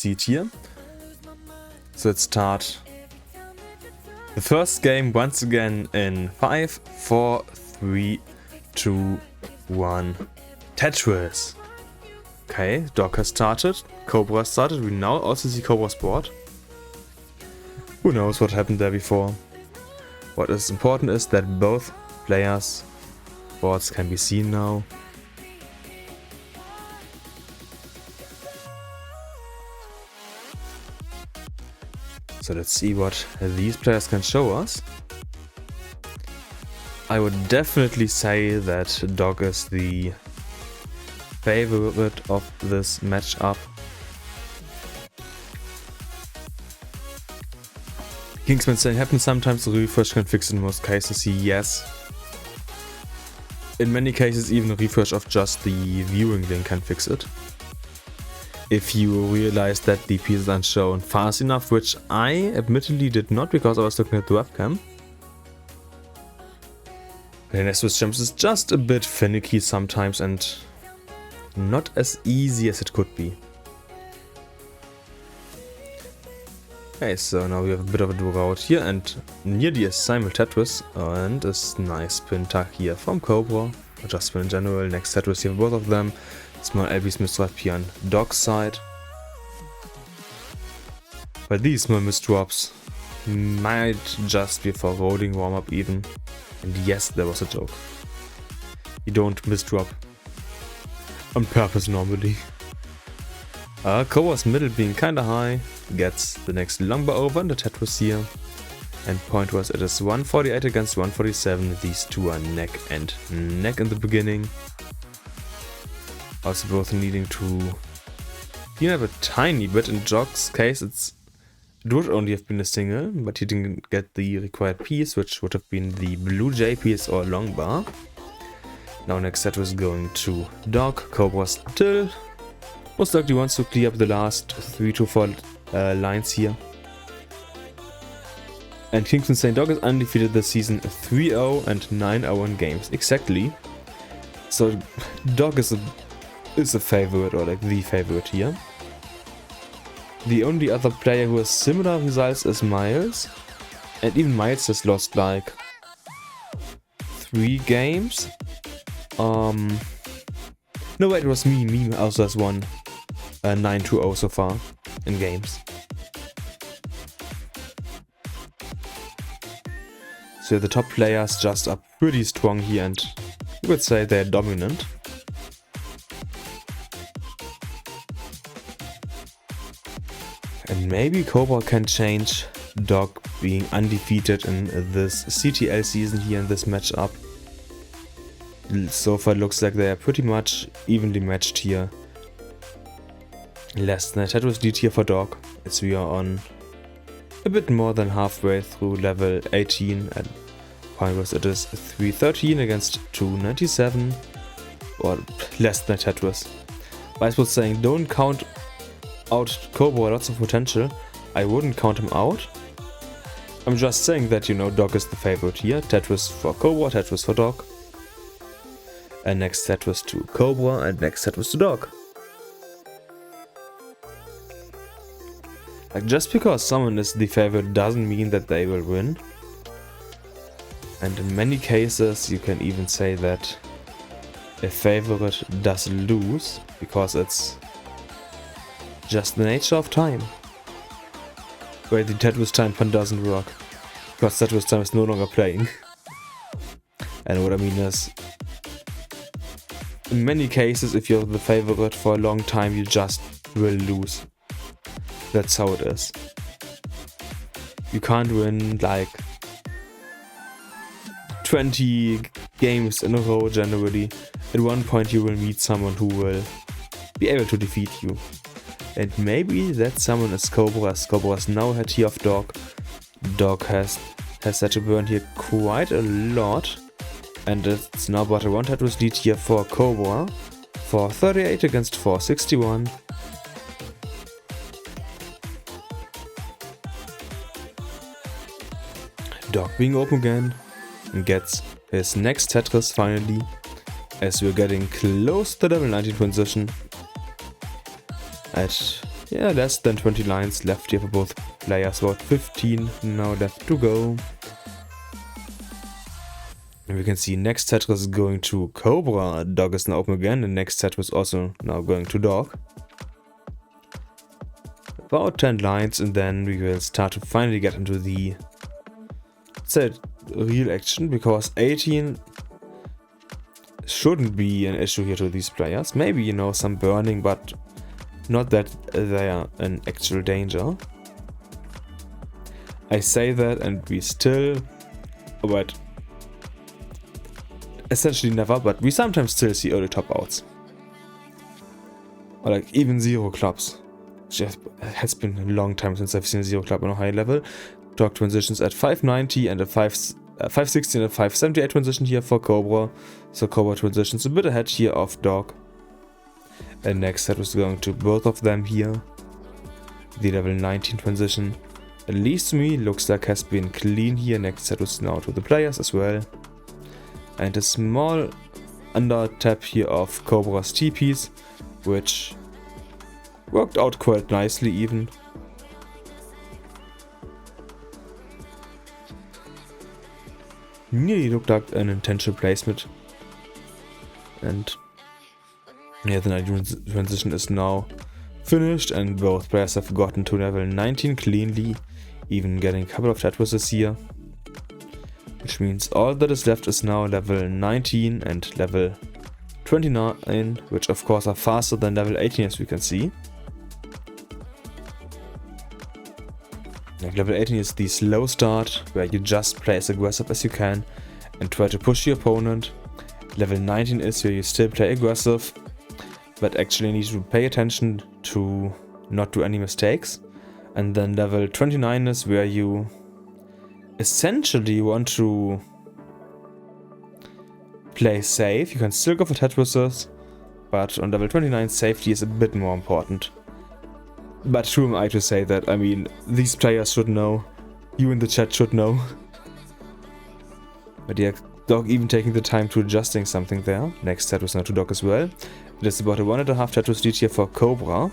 seed here. So let's start the first game once again in 5, 4, 3, 2, 1. Tetris. Okay, Dog has started. Cobra started. We now also see Cobra's board. Who knows what happened there before. What is important is that both players' boards can be seen now. So let's see what these players can show us. I would definitely say that Dog is the favorite of this matchup. Kingsman saying happens sometimes, the refresh can fix in most cases, yes. In many cases even a refresh of just the viewing link can fix it. If you realize that the pieces aren't shown fast enough, which I admittedly did not because I was looking at the webcam. The Nessus jumps is just a bit finicky sometimes and not as easy as it could be. Okay, so now we have a bit of a draw out here and near the assignment Tetris and a nice pin tag here from Cobra, or just spin in general. Next Tetris here for both of them. Small LB's misdrop here on Dog's side. But these small misdrops might just be for rolling warm-up even. And yes, there was a joke. You don't misdrop on purpose normally. Cobra's middle being kinda high, gets the next long bar over and the Tetris here. And point was it is 148 against 147, these two are neck and neck in the beginning. Also both needing to clean up a tiny bit. In Dog's case it would only have been a single, but he didn't get the required piece, which would have been the blue J piece or long bar. Now next set was going to Dog. Cobra still most likely wants to clear up the last 3 to 4 lines here. And Kingsman saying Dog is undefeated this season, 3-0 and 9-0 in games. Exactly. So Dog is a favorite, or like the favorite here. The only other player who has similar results is Miles. And even Miles has lost like 3 games. No wait, it was me. Me also has won 9-0 so far in games. So the top players just are pretty strong here and you would say they're dominant. And maybe Cobra can change Dog being undefeated in this CTL season here in this matchup. So far it looks like they are pretty much evenly matched here. Less than a Tetris lead here for Dog, as we are on a bit more than halfway through level 18 and Congress it is 313 against 297, or less than a Tetris. But I was saying don't count out Cobra, lots of potential. I wouldn't count him out. I'm just saying that, you know, Dog is the favorite here. Tetris for Cobra, Tetris for Dog. And next Tetris to Cobra and next Tetris to Dog. Like, just because someone is the favorite doesn't mean that they will win. And in many cases you can even say that a favorite does lose, because it's just the nature of time. Where the Tetris time pun doesn't work, because Tetris time is no longer playing. And what I mean is, in many cases if you're the favorite for a long time you just will lose. That's how it is. You can't win like 20 games in a row generally. At one point you will meet someone who will be able to defeat you. And maybe that someone is Cobra. Cobra's now had here of Dog. Dog has such a burn here quite a lot. And it's now but a 1 Tetris lead here for Cobra. 438 against 461. Dog being open again and gets his next Tetris finally, as we're getting close to level 19 transition. At yeah, less than 20 lines left here for both players, about 15 now left to go. And we can see next Tetris is going to Cobra, Dog is now open again, and next Tetris also now going to Dog. About 10 lines, and then we will start to finally get into the, let's say, real action, because 18 shouldn't be an issue here to these players. Maybe, you know, some burning, but not that they are an actual danger. I say that, and we still, but essentially never, but we sometimes still see early top outs. Or like even zero clubs. It has been a long time since I've seen a zero club on a high level. Dog transitions at 590 and a 560 and a 578 transition here for Cobra. So Cobra transitions a bit ahead here of Dog. And next set was going to both of them here. The level 19 transition, at least to me, looks like has been clean here. Next set was now to the players as well. And a small under tap here of Cobra's TPs, which worked out quite nicely even. Nearly looked like an intentional placement. And yeah, the 19 transition is now finished, and both players have gotten to level 19 cleanly, even getting a couple of Tetrises here. Which means all that is left is now level 19 and level 29, which of course are faster than level 18 as we can see. Like level 18 is the slow start, where you just play as aggressive as you can and try to push your opponent. Level 19 is where you still play aggressive, but actually need to pay attention to not do any mistakes. And then level 29 is where you essentially want to play safe. You can still go for Tetrises, but on level 29 safety is a bit more important. But who am I to say that? I mean, these players should know. You in the chat should know. But yeah, Dog even taking the time to adjusting something there. Next Tetris now to Dog as well. It is about a 1.5 Tetris lead here for Cobra.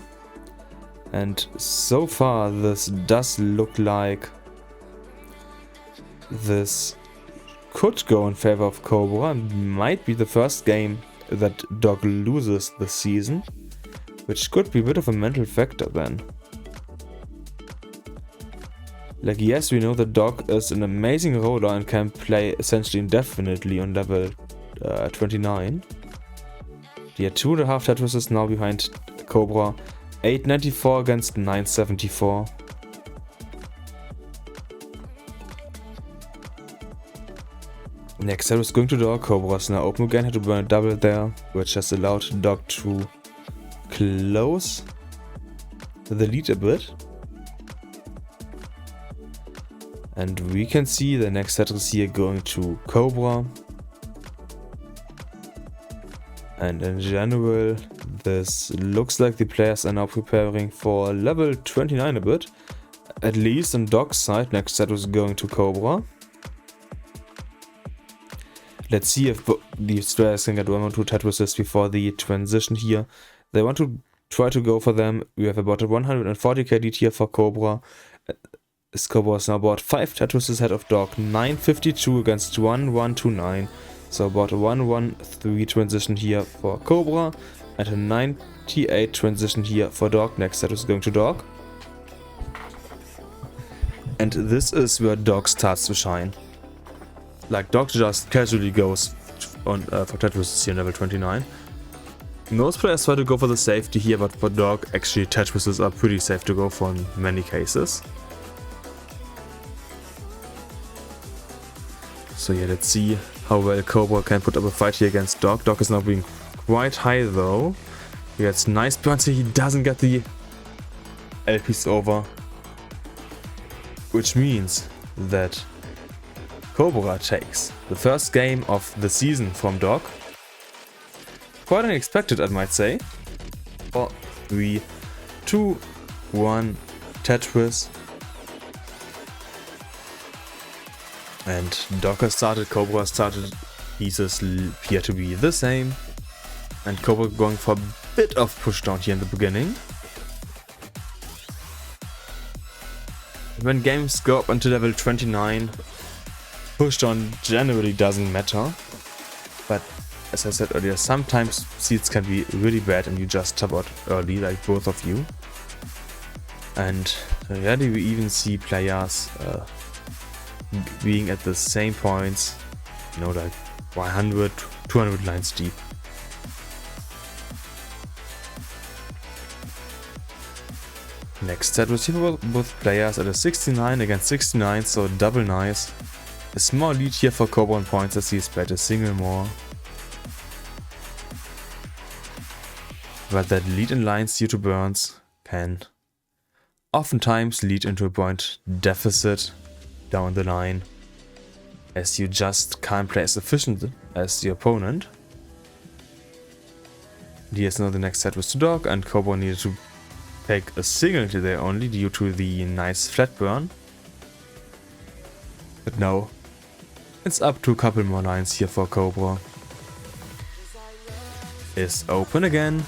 And so far this does look like this could go in favor of Cobra. Might be the first game that Dog loses this season, which could be a bit of a mental factor then. Like, yes, we know that Dog is an amazing roller and can play essentially indefinitely on level 29. Yeah, 2.5 Tetrises now behind Cobra. 894 against 974. Next set was going to Dog. Cobra is now open again, had to burn a double there, which has allowed Dog to close the lead a bit. And we can see the next set is here going to Cobra. And in general, this looks like the players are now preparing for level 29 a bit. At least on Dog's side, next set was going to Cobra. Let's see if these players can get 1 or 2 Tetrises before the transition here. They want to try to go for them. We have about a 140k lead here for Cobra. Cobra is now about 5 Tetrises ahead of Dog. 952 against 1129. So about a 113 transition here for Cobra. And a 98 transition here for Dog. Next set is going to Dog. And this is where Dog starts to shine. Like, Dog just casually goes on for Tetrises here in level 29. Most players try to go for the safety here, but for Dog, actually Tetrises are pretty safe to go for in many cases. So yeah, let's see how well Cobra can put up a fight here against Dog. Dog is now being quite high though. He gets nice burns here, he doesn't get the LPs over. Which means that Cobra takes the first game of the season from Dog. Quite unexpected, I might say. 4, 3, 2, 1, Tetris. And Dog has started, Cobra started. Pieces appear to be the same. And Cobra going for a bit of pushdown here in the beginning. When games go up until level 29, pushed on generally doesn't matter. But as I said earlier, sometimes seeds can be really bad and you just top out early, like both of you. And rarely we even see players being at the same points, you know, like 100, 200 lines deep. Next set was here for both players at a 69 against 69, so double nice. A small lead here for Cobra on points as he's played a single more. But that lead in lines due to burns can oftentimes lead into a point deficit down the line, as you just can't play as efficient as the opponent. Here's now the next set was to dog, and Cobra needed to take a single there only due to the nice flat burn. But now it's up to a couple more lines here for Cobra. Is open again.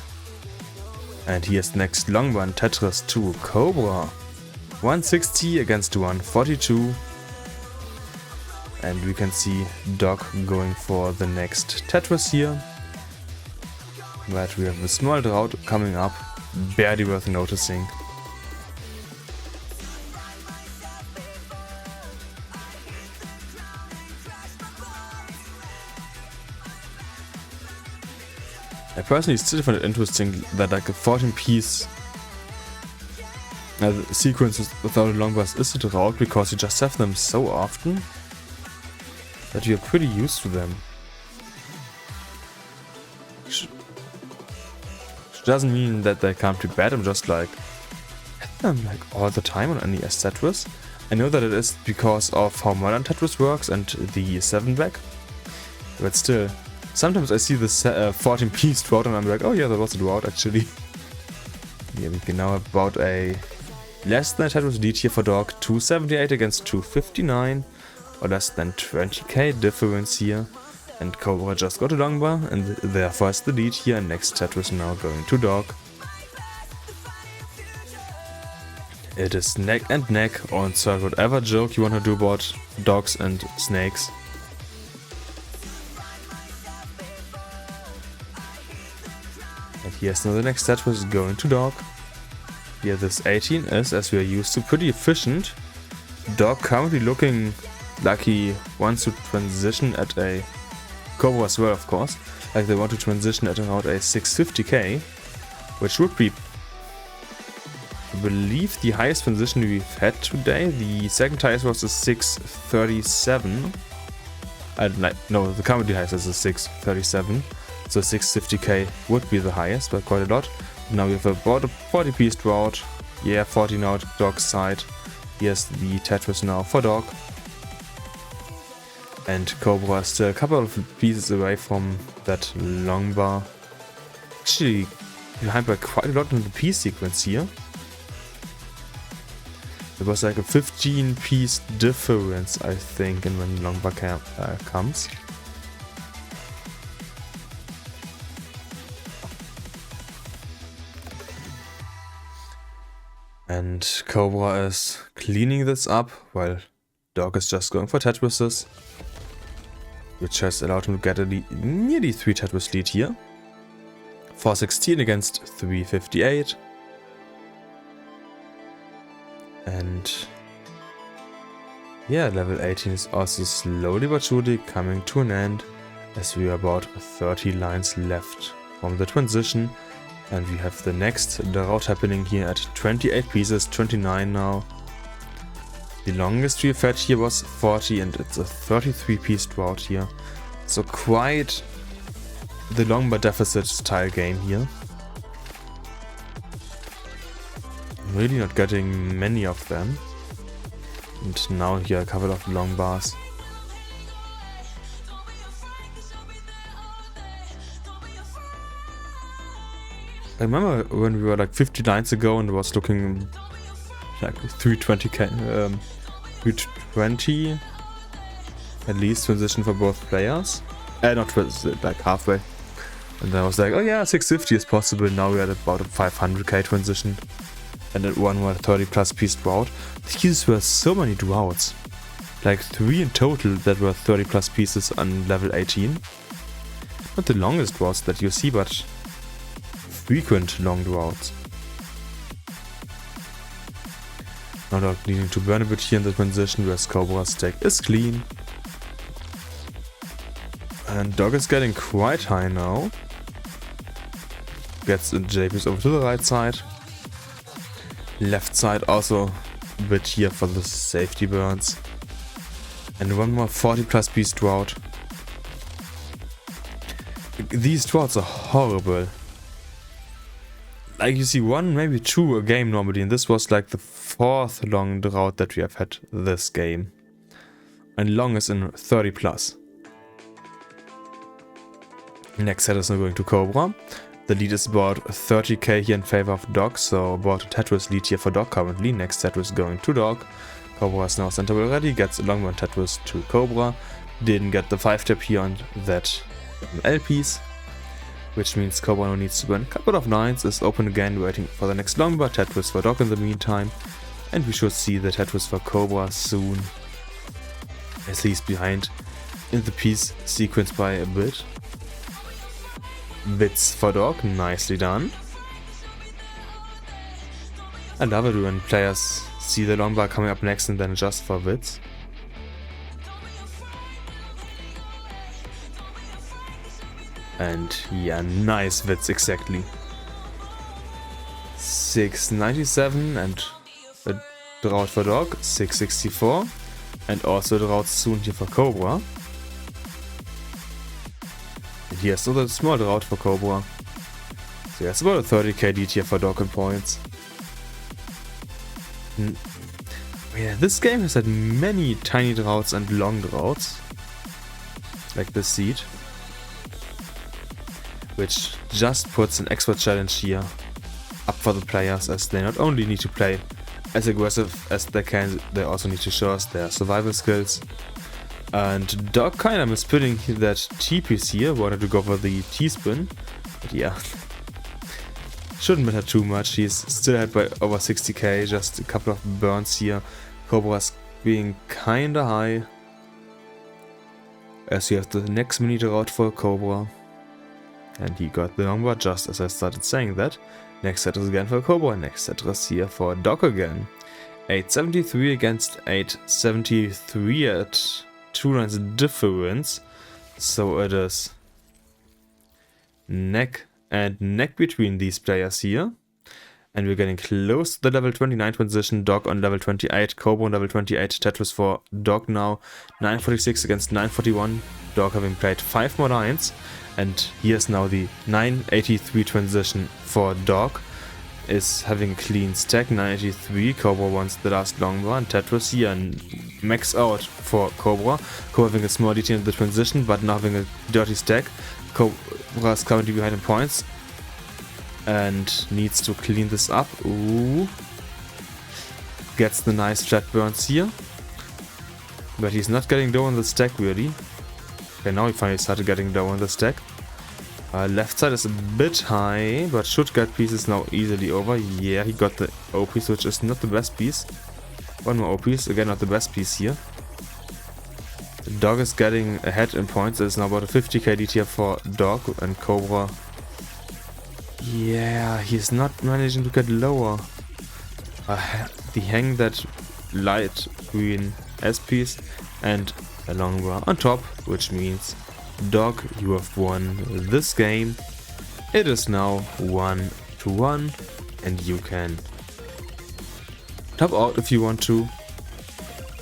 And here's the next long one, Tetris 2 Cobra. 160 against 142. And we can see Dog going for the next Tetris here. But we have a small drought coming up, barely worth noticing. I personally still find it interesting that like a 14-piece sequence without a long burst is a drought, because you just have them so often that you're pretty used to them. Which doesn't mean that they can't be bad, I'm just like at them like all the time on NES Tetris. I know that it is because of how modern Tetris works and the 7-back, but still. Sometimes I see this 14-piece drought and I'm like, oh yeah, that was a drought actually. Yeah, we can now about a less than Tetris lead here for Dog. 278 against 259, or less than 20k difference here. And Cobra just got a long bar, and therefore has the lead here. And next Tetris now going to Dog. It is neck and neck, or insert whatever joke you want to do about dogs and snakes. And here's now the next set, which is going to Dog. Here this 18 is, as we are used to, pretty efficient. Dog currently looking like he wants to transition at a Cobra as well, of course. Like they want to transition at around a 650k, which would be, I believe, the highest transition we've had today. The second highest was a 637. No, the currently highest is a 637. So 650k would be the highest, by quite a lot. Now we have about a 40-piece drought. Yeah, 40 now to Dog's side. Here's the Tetris now for Dog. And Cobra is still a couple of pieces away from that long bar. Actually, behind by quite a lot in the piece sequence here. There was like a 15-piece difference, I think, in when long bar comes. And Cobra is cleaning this up, while Dog is just going for Tetrises, which has allowed him to get a nearly 3 Tetris lead here. 416 against 358. And yeah, level 18 is also slowly but surely coming to an end, as we are about 30 lines left from the transition. And we have the next drought happening here at 28 pieces, 29 now. The longest we've had here was 40, and it's a 33-piece drought here. So quite the long bar deficit style game here. I'm really not getting many of them. And now here a couple of long bars. I remember when we were like 50 lines ago and it was looking like 320k, 320 at least transition for both players. Not like halfway. And then I was like, oh yeah, 650 is possible. Now we're at about a 500k transition. And then one more 30+ piece drought. These were so many droughts. Like 3 in total that were 30+ pieces on level 18. Not the longest droughts that you see, but frequent long droughts. Now Dog needing to burn a bit here in the transition, whereas Cobra's stack is clean. And Dog is getting quite high now. Gets the JPs over to the right side. Left side also a bit here for the safety burns. And one more 40+ piece drought. These droughts are horrible. Like you see 1, maybe 2 a game normally, and this was like the 4th long drought that we have had this game. And longest in 30+. Next set is now going to Cobra. The lead is about 30k here in favor of Dog, so about a Tetris lead here for Dog currently. Next Tetris going to Dog. Cobra is now center already, gets a long one Tetris to Cobra. Didn't get the 5-tap here on that L piece, which means Cobra now needs to burn a couple of 9s, is open again, waiting for the next long bar. Tetris for Dog in the meantime, and we should see the Tetris for Cobra soon, at least behind in the piece sequence by a bit. Bits for Dog, nicely done. I love it when players see the long bar coming up next and then adjust for bits. And yeah, nice bits, exactly. 697 and a drought for Dog, 664. And also a drought soon here for Cobra. And here's another small drought for Cobra. So yeah, it's about a 30k lead here for Dog in points. Yeah, this game has had many tiny droughts and long droughts. Like this seed. Which just puts an extra challenge here up for the players, as they not only need to play as aggressive as they can, they also need to show us their survival skills. And Dog kinda misspinning that T-piece here, wanted to go for the T-spin, but yeah. Shouldn't matter too much, he's still ahead by over 60k, just a couple of burns here. Cobra's being kinda high. As we have the next mini drought for Cobra. And he got the number just as I started saying that. Next set is again for Cobra, next set is here for Dog again. 873 against 873 at 2 lines difference. So it is neck and neck between these players here. And we're getting close to the level 29 transition. Dog on level 28, Cobra on level 28, Tetris for Dog now. 946 against 941. Dog having played 5 more 9s. And here's now the 983 transition for Dog. Is having a clean stack, 983. Cobra wants the last long bar, and Tetris here and max out for Cobra. Cobra having a small detail in the transition, but now having a dirty stack. Cobra is currently behind in points. And needs to clean this up. Ooh. Gets the nice flat burns here. But he's not getting low on the stack really. Okay, now he finally started getting low on the stack. Left side is a bit high, but should get pieces now easily over. Yeah, he got the O piece, which is not the best piece. One more O piece, again not the best piece here. The Dog is getting ahead in points. It's now about a 50k lead here for Dog, and Cobra. Yeah, he's not managing to get lower. He hang that light green S piece and a long bar on top, which means Dog, you have won this game. It is now 1-1 and you can top out if you want to,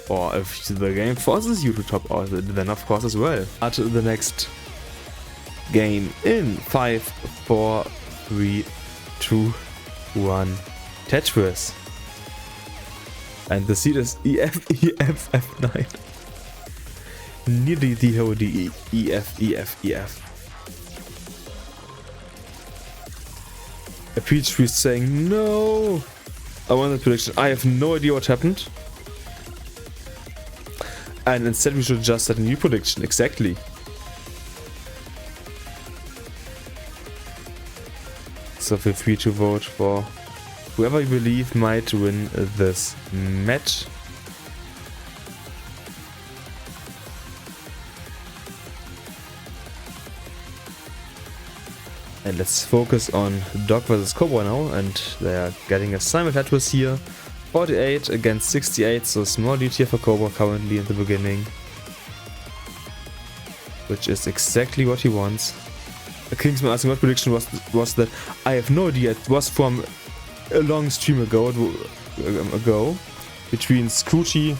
or if the game forces you to top out, then of course as well. At the next game in 5, 4, 3, 2, 1, Tetris. And the seed is EF, EF, F9. Nearly the whole D, E, F, E, F, E, F. A peach tree saying, no! I won the prediction. I have no idea what happened. And instead we should just set a new prediction. Exactly. So feel free to vote for whoever you believe might win this match. And let's focus on Dog versus Cobra now, and they are getting a simul Tetris here. 48 against 68, so small lead here for Cobra currently in the beginning. Which is exactly what he wants. Kingsman asking what prediction was that. I have no idea, it was from a long stream ago between Scooty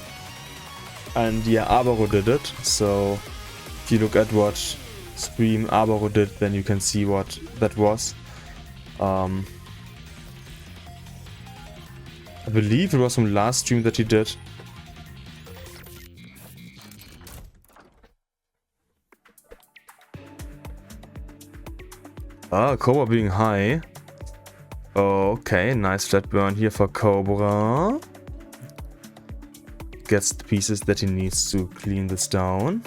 and yeah, Arbaro did it. So if you look at what stream Arbaro did, then you can see what that was. I believe it was from last stream that he did. Ah, Cobra being high. Okay, nice flat burn here for Cobra. Gets the pieces that he needs to clean this down.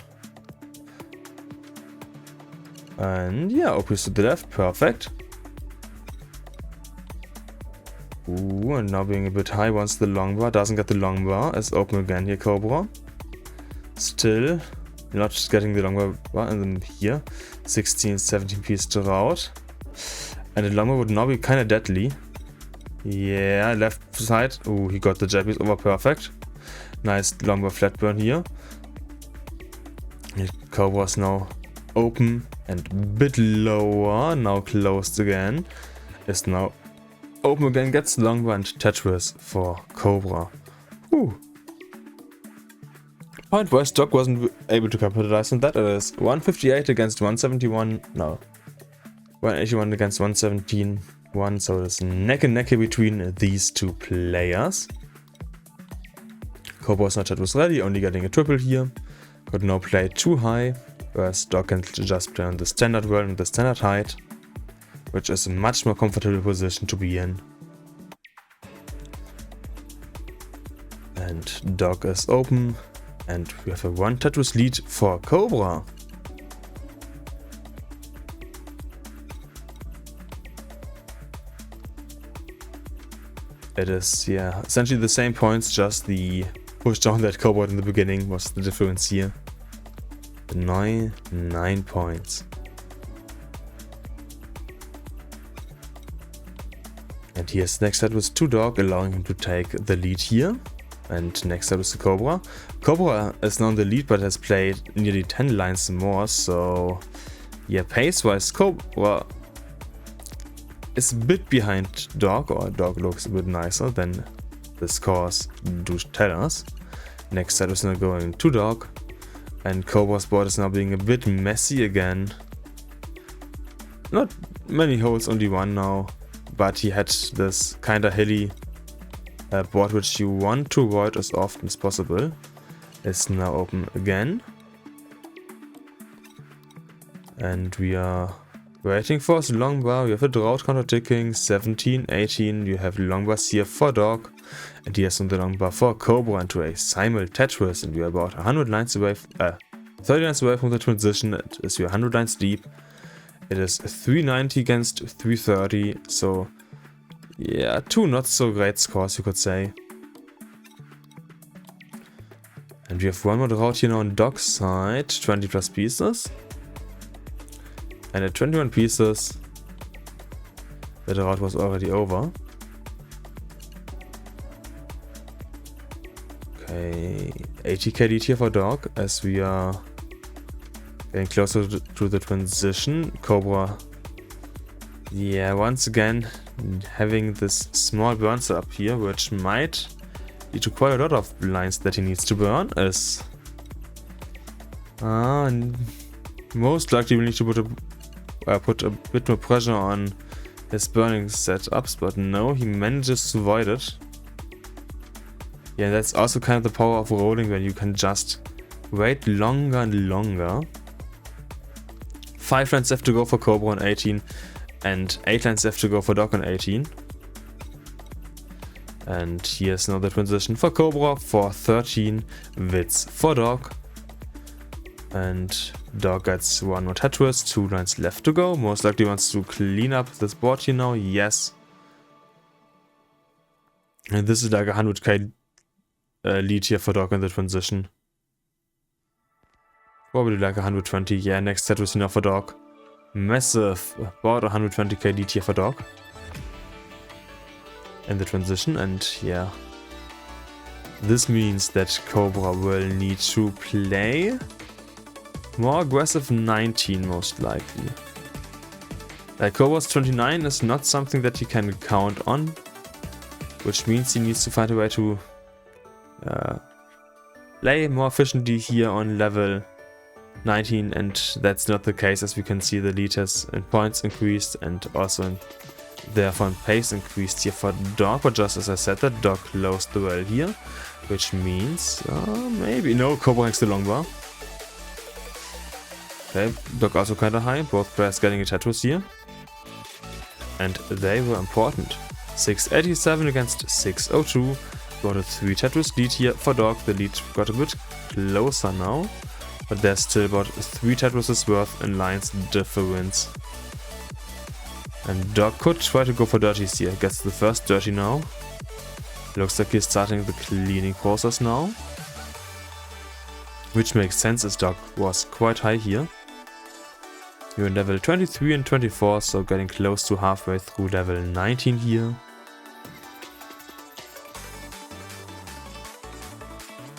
And yeah, opens to the left, perfect. Ooh, and now being a bit high wants the long bar, doesn't get the long bar, is open again here, Cobra. Still not just getting the long bar, and then here, 16, 17 piece draut. And the long bar would now be kind of deadly. Yeah, left side, ooh, he got the jab piece over, perfect. Nice long bar flat burn here. Cobra's now open and a bit lower, now closed again. Is now open again, gets long bar and Tetris for Cobra. Whew. Point wise, Dog wasn't able to capitalize on that. It is 158 against 171. No, 181 against 117. So it's neck and neck between these two players. Cobra's not Tetris ready, only getting a triple here. Could now play too high, whereas Dog can just play on the standard world and the standard height, which is a much more comfortable position to be in. And Dog is open. And we have a 1 Tetris lead for Cobra. It is, yeah, essentially the same points, just the push down that Cobra in the beginning was the difference here. 9 points. And here's next set with 2 Dog, allowing him to take the lead here. And next up is the Cobra. Cobra is now in the lead, but has played nearly 10 lines more, so yeah, pace-wise, Cobra is a bit behind Dog, or Dog looks a bit nicer than the scores do tell us. Next set is now going to Dog, and Cobra's board is now being a bit messy again. Not many holes, only one now, but he had this kinda hilly board which you want to avoid as often as possible. Is now open again. And we are waiting for his long bar. We have a drought counter ticking, 17, 18. You have long bars here for Dog. And he has on the long bar for Cobra into a simul Tetris. And we are about 100 lines away, 30 lines away from the transition. It is your 100 lines deep. It is 390 against 330. So yeah, 2 not so great scores, you could say. And we have one more drought here now on Dog's side, 20 plus pieces. And at 21 pieces, the drought was already over. Okay, 80k lead here for Dog, as we are getting closer to the transition. Cobra, yeah, once again, having this small burn up here, which might lead to quite a lot of lines that he needs to burn, is most likely we need to put a bit more pressure on his burning setups, but no, he manages to avoid it. Yeah, that's also kind of the power of rolling, when you can just wait longer and longer. 5 lines left to go for Cobra on 18. And 8 lines left to go for Dog on 18. And here's now the transition for Cobra for 13 wits for Dog. And Dog gets 1 more Tetris, 2 lines left to go. Most likely wants to clean up this board here now, yes. And this is like a 100k lead here for Dog in the transition. Probably like 120, yeah, next Tetris enough for Dog. Massive, about 120k lead here for Dog. In the transition, and yeah. This means that Cobra will need to play more aggressive 19 most likely. Like Cobra's 29 is not something that he can count on, which means he needs to find a way to play more efficiently here on level 19, and that's not the case. As we can see, the lead has in points increased and also in, therefore in pace increased here for Dog, but just as I said, that Dog closed the well here, which means maybe no, Cobra hangs the long bar. Okay, Dog also kinda high, both players getting a Tetris here. And they were important. 687 against 602. Got a 3 Tetris lead here for Dog. The lead got a bit closer now, but there's still about 3 Tetris worth in lines difference. And Dog could try to go for dirties here. Gets the first dirty now. Looks like he's starting the cleaning process now. Which makes sense as Dog was quite high here. You're in level 23 and 24, so getting close to halfway through level 19 here.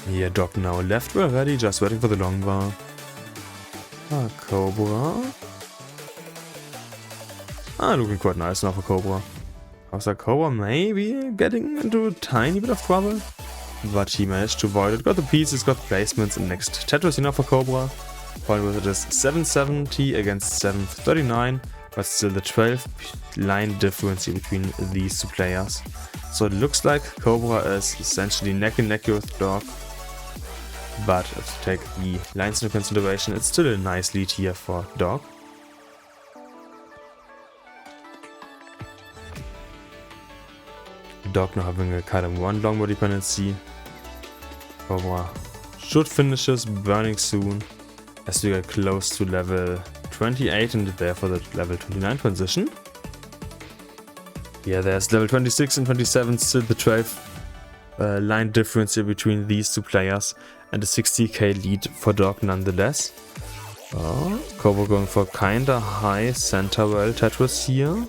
Here Dog now left already, just waiting for the long bar. Cobra. Looking quite nice now for Cobra. How's that Cobra maybe getting into a tiny bit of trouble? But he managed to avoid it. Got the pieces, got placements, and next Tetris enough for Cobra. Point with it is 770 against 739, but still the 12 line difference here between these two players. So it looks like Cobra is essentially neck and neck here with Dog. But if you take the lines into consideration, it's still a nice lead here for Dog. Dog now having a kind of one longbow dependency. Cobra should finish his burning soon, as we get close to level 28 and therefore the level 29 transition. Yeah, there's level 26 and 27, still the 12 line difference here between these two players, and a 60k lead for Dog nonetheless. Cobra going for kinda high center well Tetris here.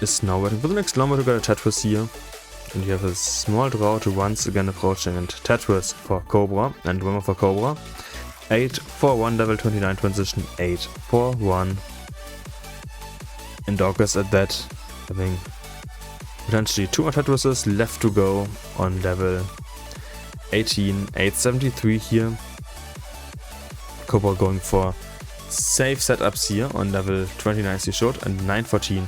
Is now waiting for the next number to get a Tetris here. And you have a small draw to once again approaching, and Tetris for Cobra and one more for Cobra. 8-4-1 level 29 transition, 8-4-1. And Dog is at that, having potentially 2 more Tetrises left to go on level 18, 873 here. Cobra going for safe setups here on level 29 as he should, and 914.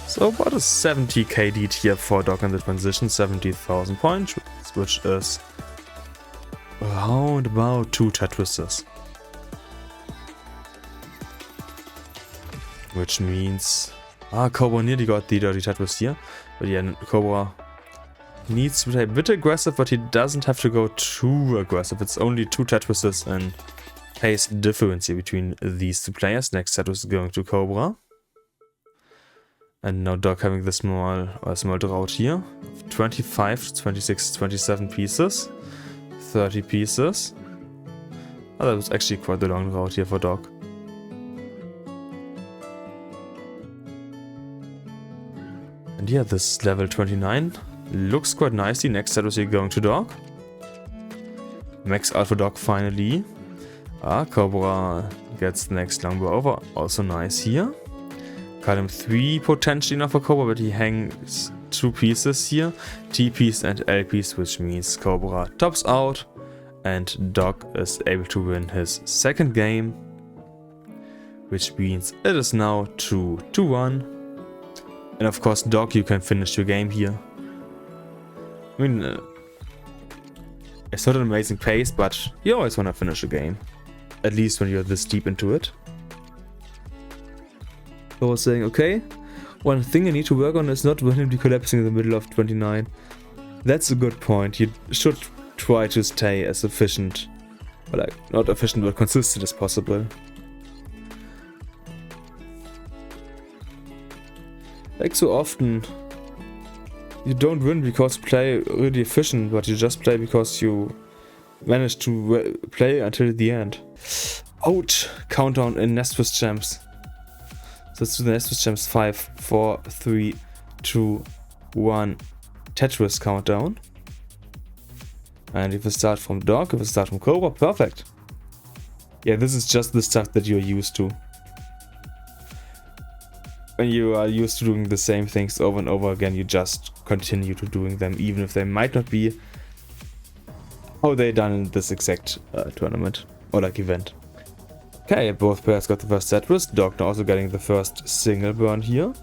So about a 70k lead here for Dog in the transition, 70,000 points, which is around about 2 Tetrises. Which means Cobra nearly got the dirty Tetris here, but yeah, Cobra needs to play a bit aggressive, but he doesn't have to go too aggressive. It's only 2 Tetrises and pace difference here between these two players. Next Tetris is going to Cobra. And now Dog having the small drought here. 25, 26, 27 pieces. 30 pieces. Oh, that was actually quite a long drought here for Dog. And yeah, this level 29 looks quite nicely. Next set was here going to Dog. Max out for Dog finally. Cobra gets the next longbow over. Also nice here. Cut him 3 potentially enough for Cobra, but he hangs 2 pieces here. T piece and L piece, which means Cobra tops out. And Dog is able to win his second game. Which means it is now 2-1. And of course, Dog, you can finish your game here. I mean, it's not an amazing pace, but you always want to finish a game. At least when you're this deep into it. I was saying, okay, one thing I need to work on is not randomly collapsing in the middle of 29. That's a good point. You should try to stay as efficient, or like, not efficient, but consistent as possible. Like so often, you don't win because you play really efficient, but you just play because you managed to play until the end. Ouch! Countdown in Nest Champs. So let's do the Nest Champs 5, 4, 3, 2, 1. Tetris countdown. And if we start from Dog, if we start from Cobra, perfect. Yeah, this is just the stuff that you're used to. When you are used to doing the same things over and over again, you just continue to doing them, even if they might not be how they done in this exact tournament or like event. Okay, both players got the first Tetris. Dog now also getting the first single burn here.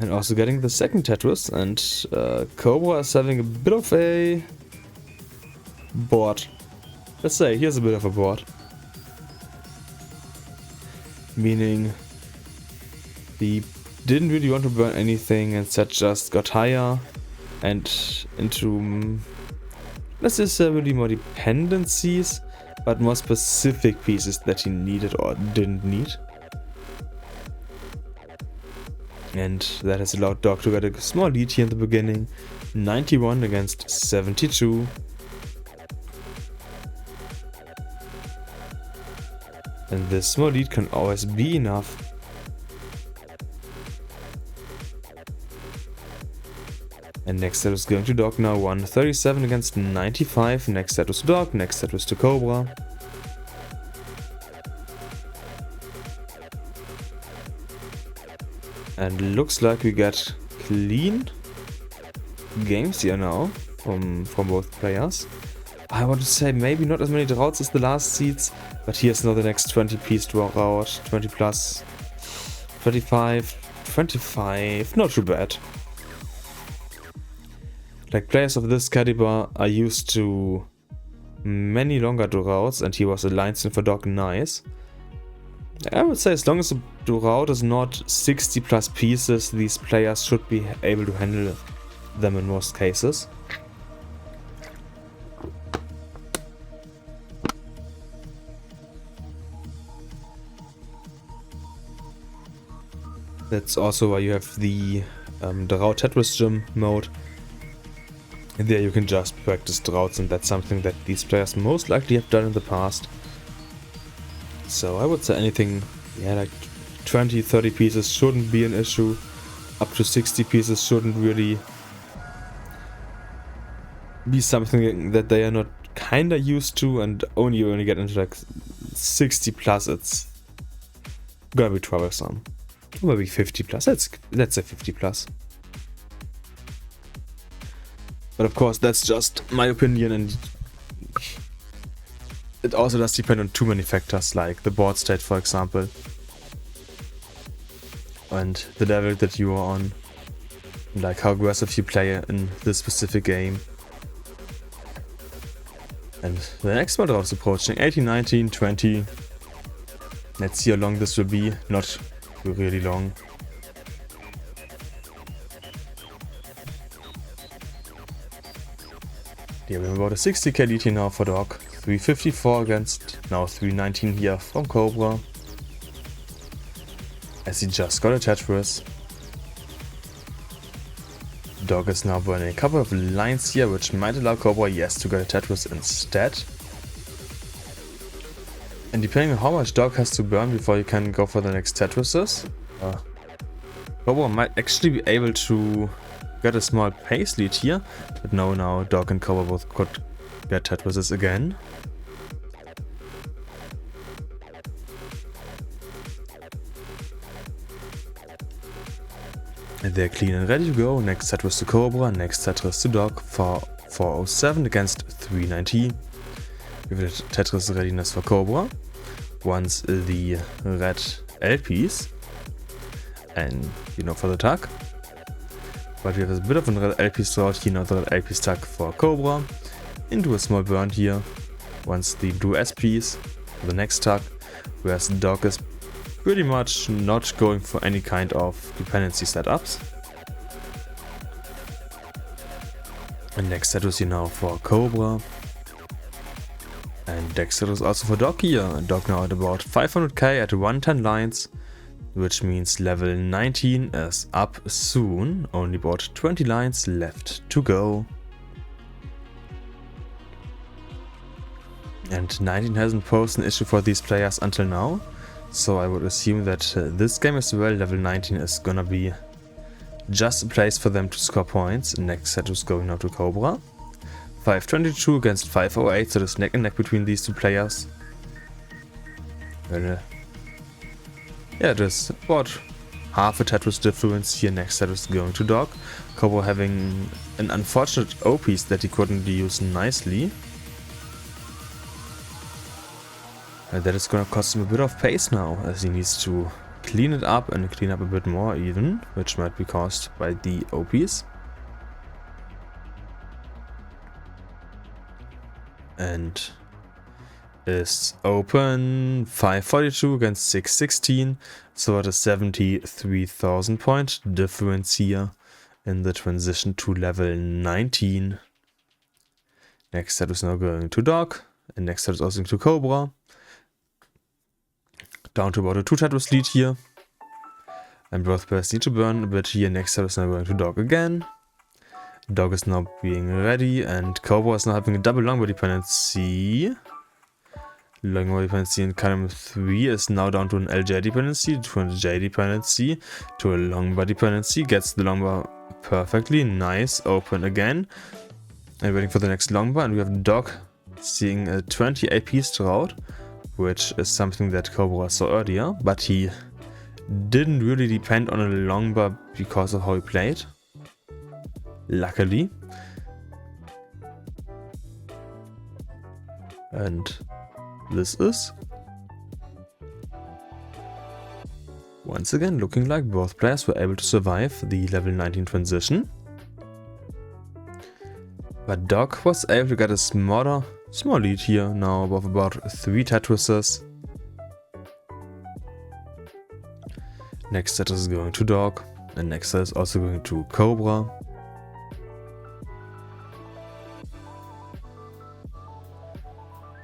And also getting the second Tetris, and Cobra is having a bit of a board. Let's say, here's a bit of a board. Meaning, he didn't really want to burn anything, and instead just got higher and into let's just say really more dependencies, but more specific pieces that he needed or didn't need. And that has allowed Dog to get a small lead here in the beginning. 91 against 72. And this small lead can always be enough. And next set is going to Dog now. 137 against 95. Next set was to Dog. Next set was to Cobra. And looks like we get clean games here now from both players. I want to say maybe not as many droughts as the last seeds, but here's now the next 20 piece draw route. 20 plus 35, 25, not too bad. Like players of this caliber are used to many longer droughts, and he was aligned for Dog, nice. I would say as long as the drought is not 60 plus pieces, these players should be able to handle them in most cases. That's also why you have the drought Tetris gym mode. And there you can just practice droughts, and that's something that these players most likely have done in the past. So I would say anything, yeah, like 20-30 pieces shouldn't be an issue. Up to 60 pieces shouldn't really be something that they are not kinda used to, and you only get into like 60 plus, it's gonna be troublesome. Or maybe 50 plus, let's say 50 plus. But of course that's just my opinion, and it also does depend on too many factors, like the board state, for example, and the level that you are on, like how aggressive you play in this specific game. And the next one is approaching 18, 19, 20. Let's see how long this will be. Not really long. Yeah, we have about a 60k lead here now for Dog. 354 against now 319 here from Cobra. As he just got a Tetris. Dog is now burning a couple of lines here, which might allow Cobra, yes, to get a Tetris instead. And depending on how much Dog has to burn before you can go for the next Tetrises, Cobra might actually be able to get a small pace lead here. But no, now Dog and Cobra both could get Tetrises again. And they're clean and ready to go. Next Tetris to Cobra, next Tetris to Dog for 407 against 319. We have Tetris readiness for Cobra. Once the red LPs. And you know, for the tag. But we have a bit of a red LP throughout here, now the red LP tag for Cobra. Into a small burn here. Once the blue SPs for the next tag. Whereas Dog is pretty much not going for any kind of dependency setups. And next status here now for Cobra. And Dexter is also for Dog here. Dog now at about 500k at 110 lines, which means level 19 is up soon. Only about 20 lines left to go. And 19 hasn't posed an issue for these players until now, so I would assume that this game as well, level 19 is gonna be just a place for them to score points. Next set is going now to Cobra. 522 against 508, so there's neck and neck between these two players. Well, yeah, there's about half a Tetris difference here. Next set is going to Dog. Cobra having an unfortunate O-piece that he couldn't use nicely. And that is gonna cost him a bit of pace now, as he needs to clean it up and clean up a bit more even, which might be caused by the O-piece. And is open 542 against 616, so at a 73,000 point difference here in the transition to level 19. Next set is now going to Dog, and next set is also going to Cobra. Down to about a 2 Tetris lead here. And both players need to burn a bit here. Next set is now going to Dog again. Dog is now being ready, and Cobra is now having a double longbow dependency. Longbow dependency in column 3 is now down to an LJ dependency, to a J dependency, to a longbow dependency. Gets the longbow perfectly. Nice. Open again. And waiting for the next longbow, and we have Dog seeing a 20 AP throughout, which is something that Cobra saw earlier, but he didn't really depend on a longbow because of how he played. Luckily. And this is once again looking like both players were able to survive the level 19 transition. But Dog was able to get a small lead here now of about 3 Tetrises. Next set is going to Dog, and next set is also going to Cobra.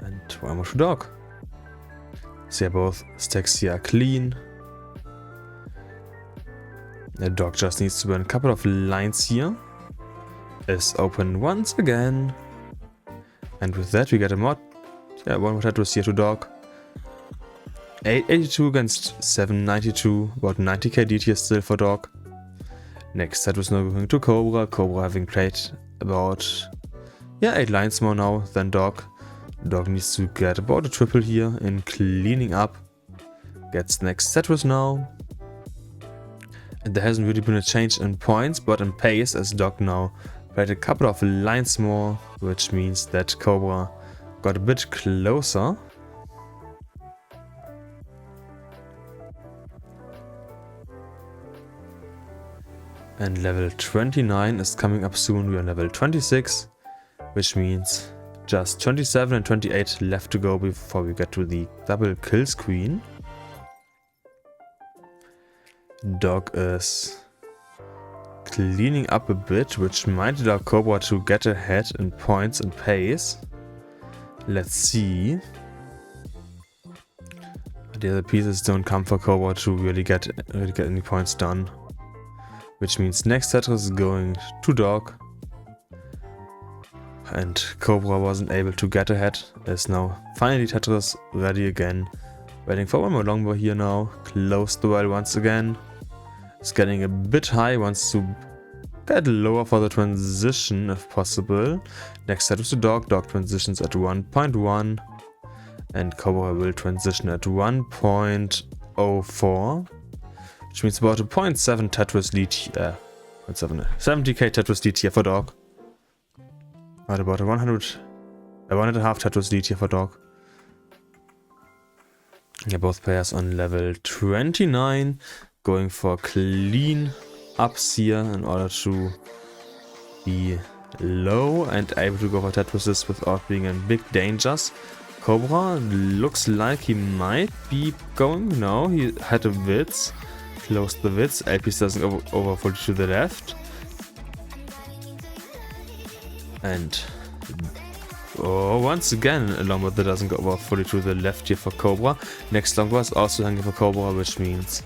And one more to Dog. So yeah, both stacks here are clean. The Dog just needs to burn a couple of lines here. Is open once again. And with that we get a one more Tetris here to Dog. 882 against 792, about 90k lead here still for Dog. Next set was now going to Cobra. Cobra having played about 8 lines more now than Dog. Dog needs to get about a triple here in cleaning up. Gets next Tetris now. And there hasn't really been a change in points, but in pace, as Dog now played a couple of lines more, which means that Cobra got a bit closer. And level 29 is coming up soon. We are on level 26, which means just 27 and 28 left to go before we get to the double kill screen. Dog is cleaning up a bit, which might allow Cobra to get ahead in points and pace. Let's see. The other pieces don't come for Cobra to really get any points done. Which means next Tetris is going to Dog. And Cobra wasn't able to get ahead. Is now finally Tetris ready again. Waiting for one more longbow here now. Close the well once again. It's getting a bit high, wants to get lower for the transition if possible. Next set is the Dog. Dog transitions at 1.1. And Cobra will transition at 1.04. Which means about a 0.7 Tetris lead, 70k Tetris lead here for Dog. At about a 1.5 Tetris lead here for Dog. Yeah, both players on level 29. Going for clean ups here in order to be low and able to go for Tetrises without being in big dangers. Cobra looks like he might be going. No, he had a Witz. Closed the Witz. LPs doesn't overfold to the left. And Oh, once again a longbow that doesn't go over fully to the left here for Cobra. Next longbow is also hanging for Cobra, which means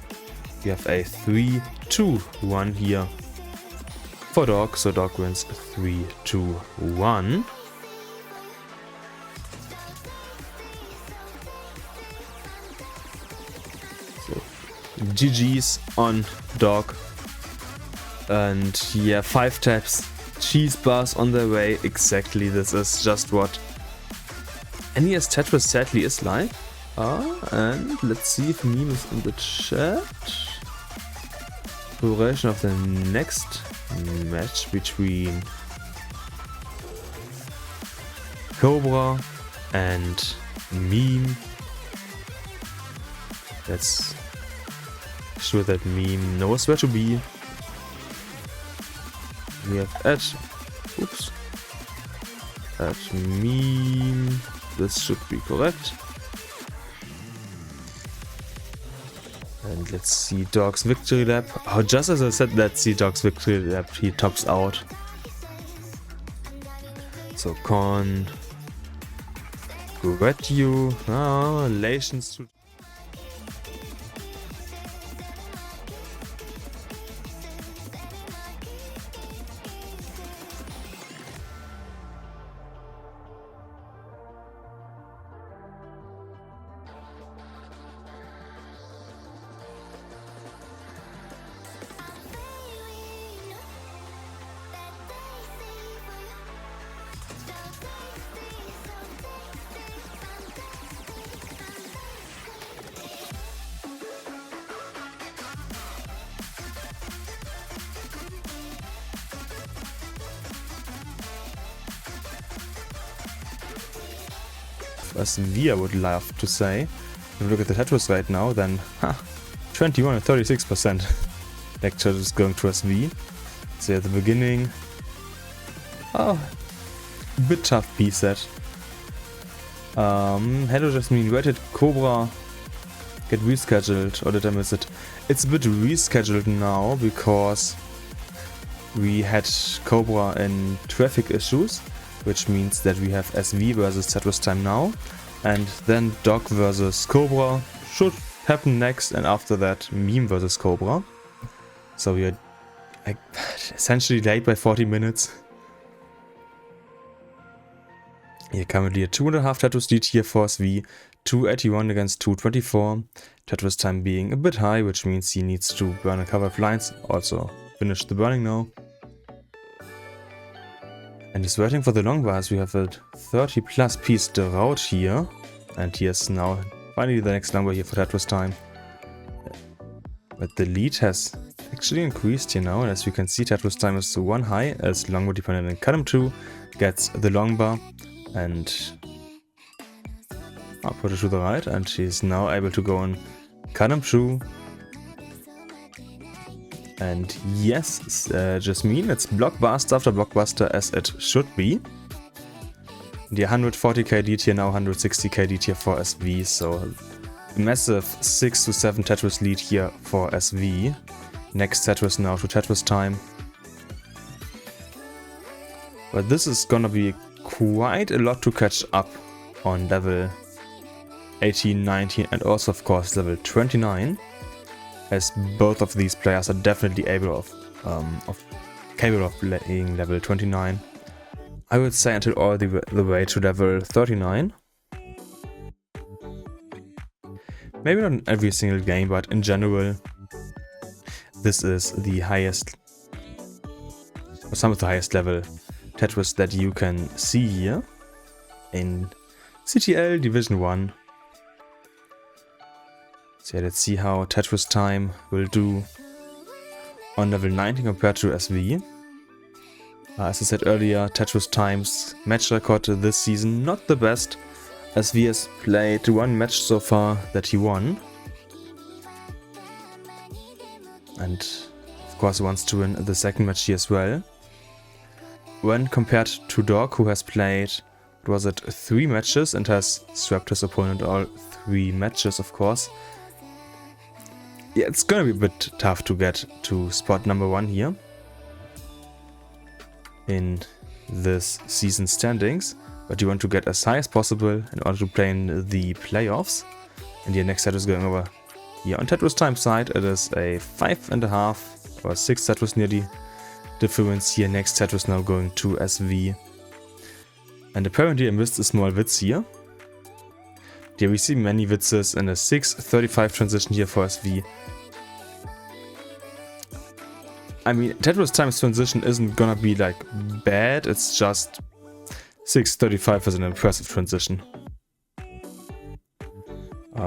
we have a 3-2-1 here for Dog. So Dog wins 3-2-1. So GG's on Dog. And yeah, 5 taps. Cheese bars on their way. Exactly, this is just what NES Tetris sadly is like. And let's see if meme is in the chat. Preparation of the next match between Cobra and meme. Let's sure that meme knows where to be. We have at meme. This should be correct. And let's see Dog's victory lap. Oh, just as I said, let's see Dog's victory lap. He tops out. So congratulations to SV, I would love to say. If you look at the Tetris right now, then 21 and 36% lecture is going to SV. So at the beginning, a bit tough piece set. Hello Jasmine, where did Cobra get rescheduled, or did I miss it? It's a bit rescheduled now because we had Cobra in traffic issues, which means that we have SV versus TETRISTIME now, and then Dog versus Cobra should happen next, and after that Meme versus Cobra. So we are essentially late by 40 minutes. Here currently a 2.5 Tetris lead here for SV, 281 against 224. TETRISTIME being a bit high, which means he needs to burn a couple of lines. Also finish the burning now. And he's waiting for the long bars. We have a 30 plus piece drought here. And here's now finally the next number here for TETRISTIME. But the lead has actually increased here now. And as you can see, TETRISTIME is 1 high as longbow dependent and cut him 2 gets the long bar. And I'll put it to the right. And she's now able to go and cut him 2. And yes, Jasmine, it's blockbuster after blockbuster as it should be. The 140k lead here, now 160k lead here for SV, so massive 6 to 7 Tetris lead here for SV. Next Tetris now to TETRISTIME. But this is gonna be quite a lot to catch up on level 18, 19 and also of course level 29. As both of these players are definitely capable of playing level 29. I would say until all the way to level 39. Maybe not in every single game, but in general, this is the highest, or some of the highest level Tetris that you can see here in CTL Division 1. So yeah, let's see how TETRISTIME will do on level 19 compared to SV. As I said earlier, TETRISTIME's match record this season not the best. SV has played 1 match so far that he won. And of course wants to win the second match here as well. When compared to Dog, who has played, what was it, 3 matches and has swept his opponent all 3 matches of course. Yeah, it's gonna be a bit tough to get to spot number 1 here in this season standings, but you want to get as high as possible in order to play in the playoffs. And your next Tetris going over here on TETRISTIME side. It is a 5.5 or 6 Tetris nearly difference here. Next Tetris now going to SV. And apparently I missed a small Witz here. Here we see many Witzes in a 6.35 transition here for SV. I mean, TETRISTIME's transition isn't gonna be like bad, it's just 6.35 is an impressive transition.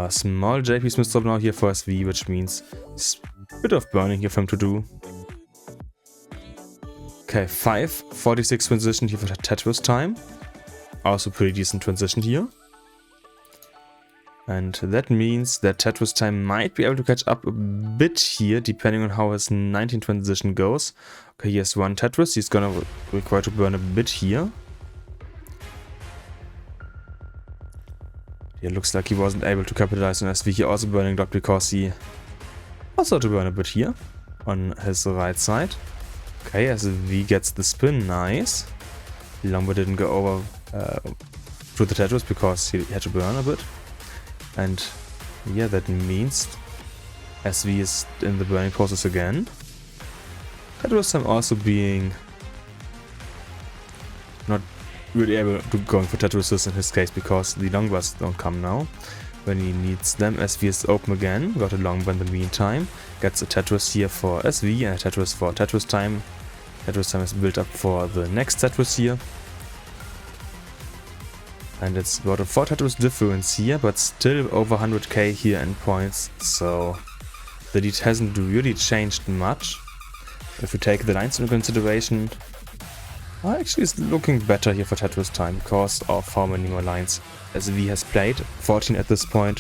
Small JP Smith stop now here for SV, which means a bit of burning here for him to do. Okay, 5.46 transition here for TETRISTIME. Also pretty decent transition here. And that means that TETRISTIME might be able to catch up a bit here, depending on how his 19 transition goes. Okay, he has one Tetris, he's gonna require to burn a bit here. Yeah, looks like he wasn't able to capitalize on SV here, also burning dot because he also had to burn a bit here on his right side. Okay, SV gets the spin, nice. Longbow didn't go over to the Tetris because he had to burn a bit. And yeah, that means SV is in the burning process again. TETRISTIME also being not really able to go for Tetrises in his case because the longbows don't come now when he needs them. SV is open again, got a longbow in the meantime, gets a Tetris here for SV and a Tetris for TETRISTIME. TETRISTIME is built up for the next Tetris here. And it's about a 4 Tetris difference here, but still over 100k here in points, so the lead hasn't really changed much. If we take the lines into consideration, actually it's looking better here for TETRISTIME because of how many more lines SV has played. 14 at this point,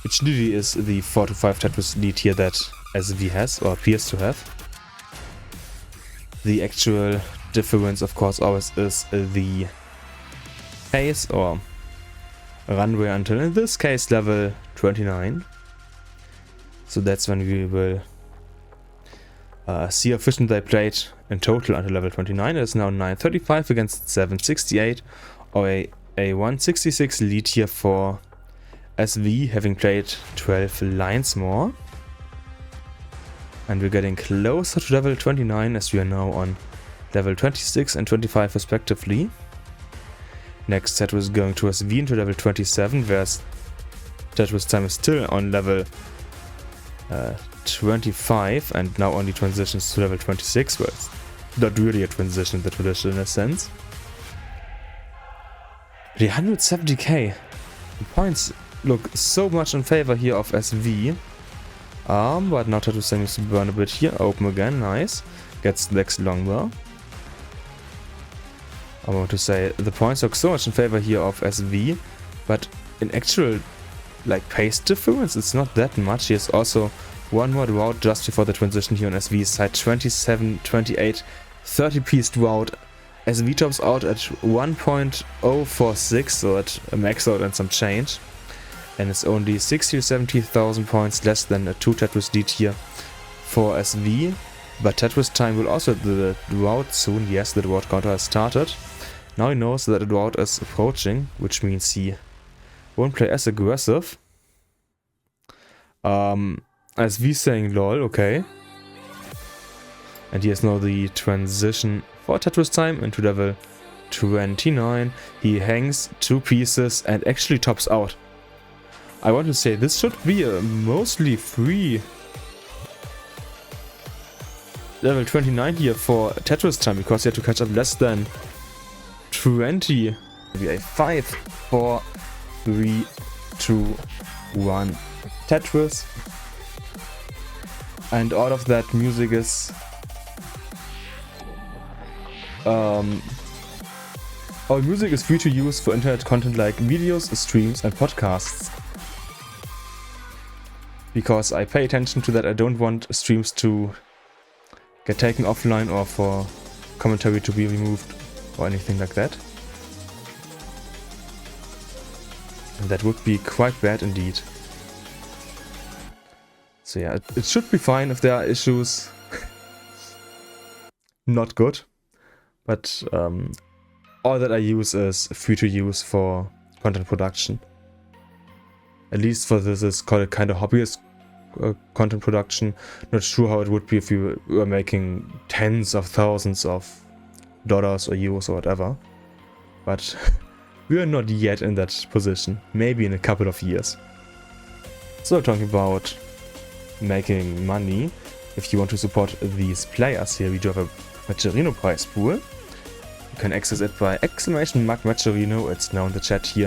which really is the 4 to 5 Tetris lead here that SV has, or appears to have. The actual difference, of course, always is the pace or runway until, in this case, level 29. So that's when we will see how efficient they played in total until level 29. It is now 935 against 768, or a 166 lead here for SV, having played 12 lines more. And we're getting closer to level 29 as we are now on level 26 and 25 respectively. Next Tetris is going to SV into level 27, whereas TETRISTIME is still on level 25 and now only transitions to level 26, where it's not really a transition in the traditional sense. The 170k points look so much in favor here of SV. But now TETRISTIME needs to burn a bit here, open again, nice. Gets next longbow. I want to say the points look so much in favor here of SV, but in actual like pace difference it's not that much. Here's also one more drought just before the transition here on SV's side. 27, 28, 30 piece drought. SV tops out at 1.046, so at a max out and some change. And it's only 60 to 70,000 points less than a 2 Tetris lead here for SV. But TETRISTIME will also have the drought soon. Yes, the drought counter has started. Now he knows that the drought is approaching, which means he won't play as aggressive. SV saying lol, okay. And here's now the transition for TETRISTIME into level 29. He hangs 2 pieces and actually tops out. I want to say this should be a mostly free level 29 here for TETRISTIME because he had to catch up less than 20. Maybe a 5, 4, 3, 2, 1 Tetris. And all of that music is all music is free to use for internet content like videos, streams and podcasts. Because I pay attention to that, I don't want streams to get taken offline or for commentary to be removed or anything like that. And that would be quite bad indeed. So yeah, it should be fine. If there are issues, not good. But all that I use is free to use for content production. At least for this is called a kind of hobbyist content production. Not sure how it would be if you were making tens of thousands of dollars or euros or whatever. But we are not yet in that position. Maybe in a couple of years. So talking about making money, if you want to support these players here, we do have a Matcherino prize pool. You can access it by !Matcherino, it's now in the chat here.